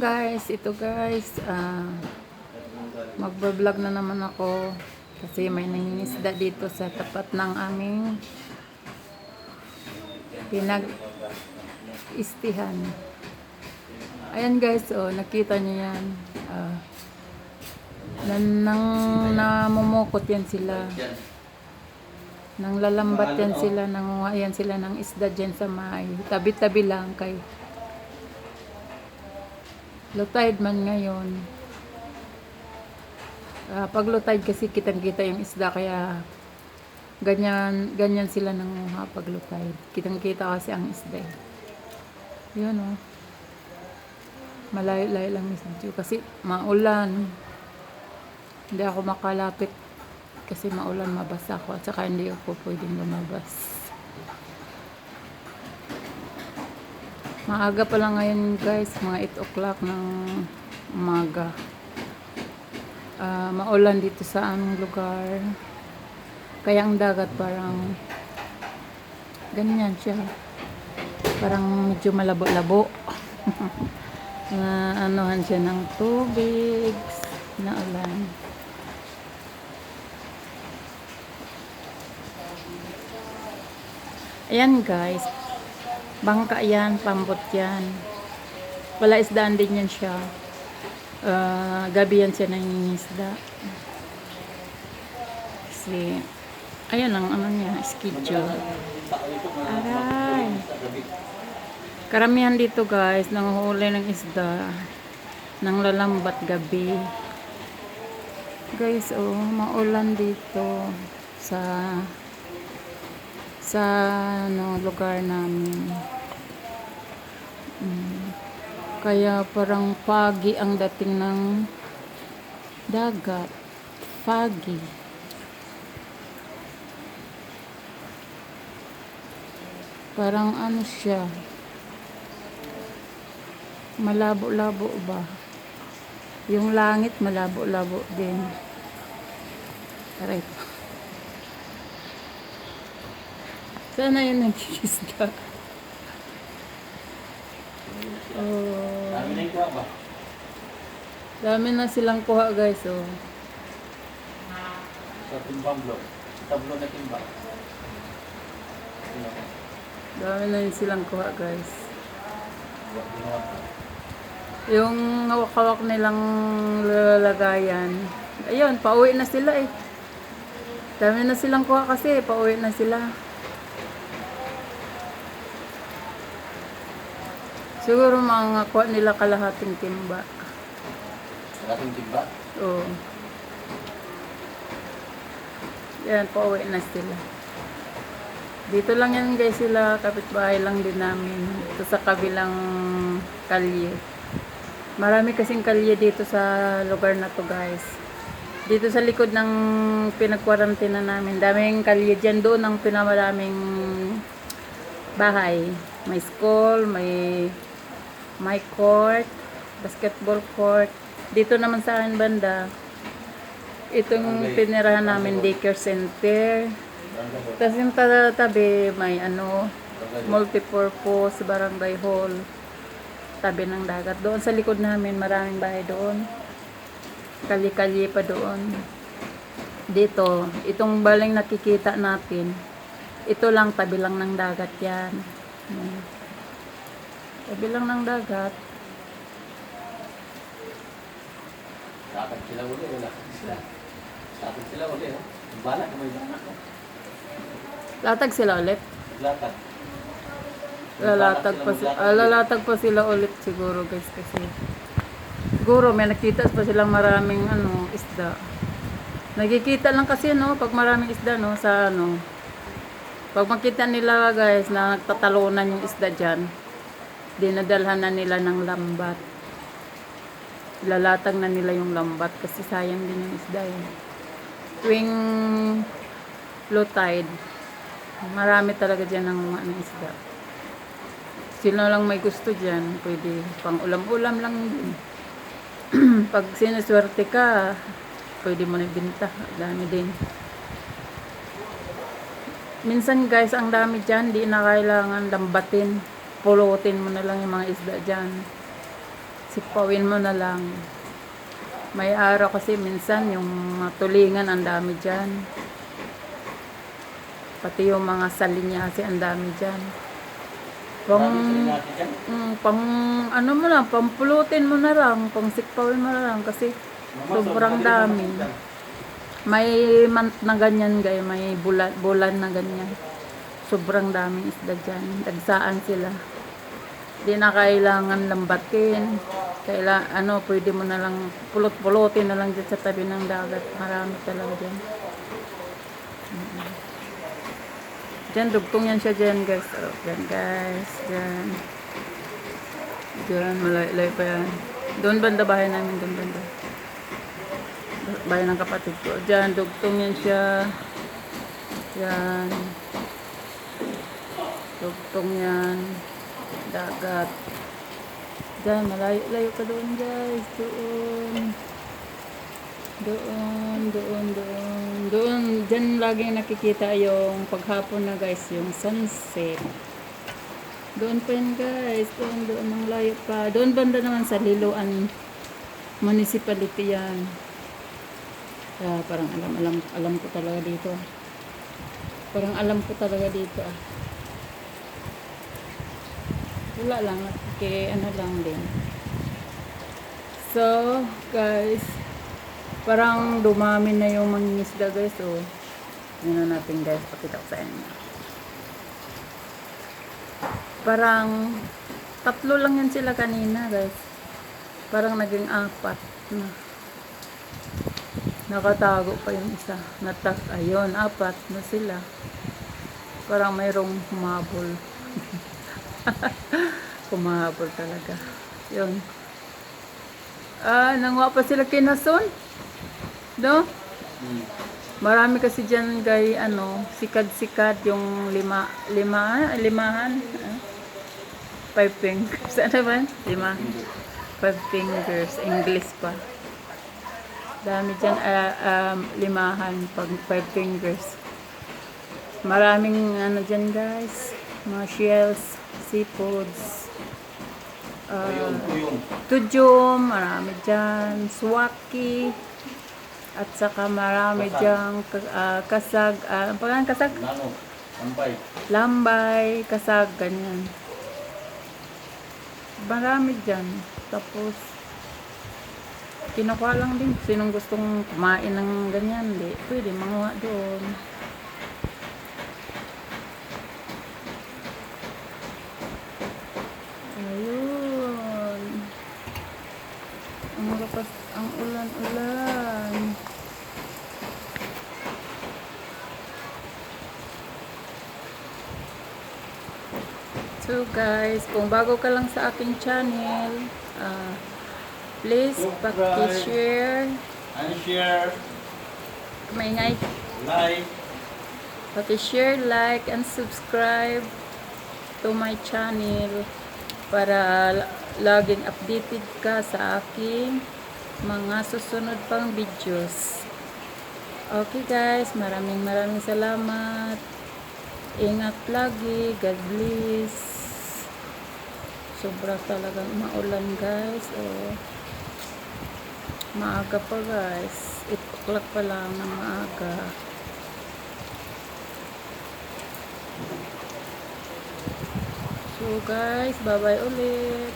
Guys, ito guys, magbablog na naman ako kasi may nangingisda dito sa tapat ng aming pinag-istihan. Ayan guys, oh, nakita niyo yan. Namumukot yan sila. Nang lalambat yan sila, nangunga yan sila ng isda dyan sa may tabi-tabi lang kay low tide man ngayon. Pag low tide kasi kitang-kita yung isda, kaya ganyan sila nanguha pag low tide. Kitang-kita kasi ang isda. Yun oh. Malayo-layo lang yung kasi maulan. Hindi ako makalapit kasi maulan, mabasa ako at saka hindi ako pwedeng lumabas. Maaga pa lang ngayon guys, mga 8 o'clock ng umaga. Maulan dito sa aming lugar. Kaya ang dagat parang ganyan siya. Parang medyo malabo-labo. Anuhan siya ng tubig na ulan. Ayan guys, bangka yan, pambot yan. Wala isdaan din yan siya. Gabi yan siya nangingisda. Kasi, ayan ang ano niya, schedule. Aray. Karamihan dito guys, nanguhuli ng isda. Nang lalambat gabi. Guys, oh, maulan dito sa lugar namin. Kaya parang foggy ang dating ng dagat. Foggy. Parang ano siya, malabo-labo ba? Yung langit malabo-labo din. Aray. Sana yun nagkikisda. Oh. Dami na yung kuha ba? Dami na silang kuha guys. Oh. Sa timbang tablo na timbang. Dami na yun silang kuha guys. Yung hawak-hawak nilang lalagayan. Ayun, pauwi na sila eh. Dami na silang kuha kasi pauwi na sila. Siguro mga kuha nila kalahating timba. Kalahating timba? Oo. Yan, pauwi na sila. Dito lang yan guys sila, kapitbahay lang din namin. Ito sa kabilang kalye. Marami kasing kalye dito sa lugar na to guys. Dito sa likod ng pinagkwarantina namin, daming kalye dyan. Doon ang pinamaraming bahay. May school, may court, basketball court. Dito naman sa akin banda, itong pinirahan namin daycare center. Tapos yung tabi may multipurpose barangay hall. Tabi ng dagat. Doon sa likod namin, maraming bahay doon. Kali-kali pa doon. Dito, itong baling nakikita natin, ito lang, tabi lang ng dagat yan. Tabi lang ng dagat. Latag sila uli, latag sila uli, balak na may balak. Latag sila ulit? Latag. Lalatag pa sila ulit siguro guys kasi siguro may nakita pa silang maraming isda. Nagkikita lang kasi pag maraming isda sa pag makita nila guys na nagtatalunan yung isda dyan, dinadalhan na nila ng lambat. Lalatag na nila yung lambat kasi sayang din yung isda eh. Tuwing low tide, marami talaga dyan ng isda. Sino lang may gusto dyan, pwede pang ulam-ulam lang din. Pag sinuswerte ka, pwede mo na ibenta. Dami din. Minsan guys, ang dami dyan, di na kailangan lambatin. Pulutin mo na lang yung mga isda dyan. Sipawin mo na lang. May araw kasi minsan yung mga tulingan ang dami dyan. Pati yung mga salinyasi ang dami dyan. Pang, Marami sila natin dyan. pang ano mo lang, pampulutin mo na lang, pang sikpawin mo na lang kasi sobrang dami. May month na ganyan guys, may bulan na ganyan. Sobrang daming isda dyan. Dagsaan sila. Di na kailangan lambatin. Pwede mo na lang pulot-pulotin na lang dyan sa tabi ng dagat. Marami talaga dyan. Dyan, dugtong yan siya dyan guys. Oh, dyan guys. Dyan. Dyan, malayo pa yan. Doon banda bahay namin, doon banda. Bahay ng kapatid ko. Dyan, dugtong yan siya. Yan. Dugtong yan. Dagat. Dyan, malayo ka doon guys. Doon. Dyan laging nakikita yung paghapon na guys, yung sunset. Doon pa yan guys. Doon ang layo pa. Doon banda naman sa Liloan Municipality yan. Parang alam ko talaga dito. Parang alam ko talaga dito ah. Wala lang, ano lang din. So, guys, parang dumami na yung mangingisda guys. So, yun na natin guys, pakita ko sa inyo. Parang 3 lang yan sila kanina guys. Parang naging 4 na. Nakatago pa yung isa. Ayun, 4 na sila. Parang mayroong humabol. Kumahabol talaga. Yun. Nanguha pa sila kinason. No? Marami kasi dyan gay, sikad-sikad yung limahan. 5 fingers. Ano ba? 5 fingers. English pa. Dami dyan, limahan pag 5 fingers. Maraming dyan guys. Mga shells, seafoods. Tujum, marami dyan. Swaki. At saka marami dyan kasag. Pangalan kasag? Lambay, kasag, ganyan. Marami dyan. Tapos, kinukuha lang din. Sinong gustong kumain ng ganyan, di pwede manguha doon. Ayun. Ang ulan-ulan. So guys, kung bago ka lang sa aking channel, please paki-share, maingay, paki-share, like, and subscribe to my channel para laging updated ka sa aking mga susunod pang videos. Okay guys, maraming salamat. Ingat lagi. God bless. Sobra talagang maulan guys. Maaga pa guys. 8 o'clock pa lang ng maaga. So guys, bye bye ulit.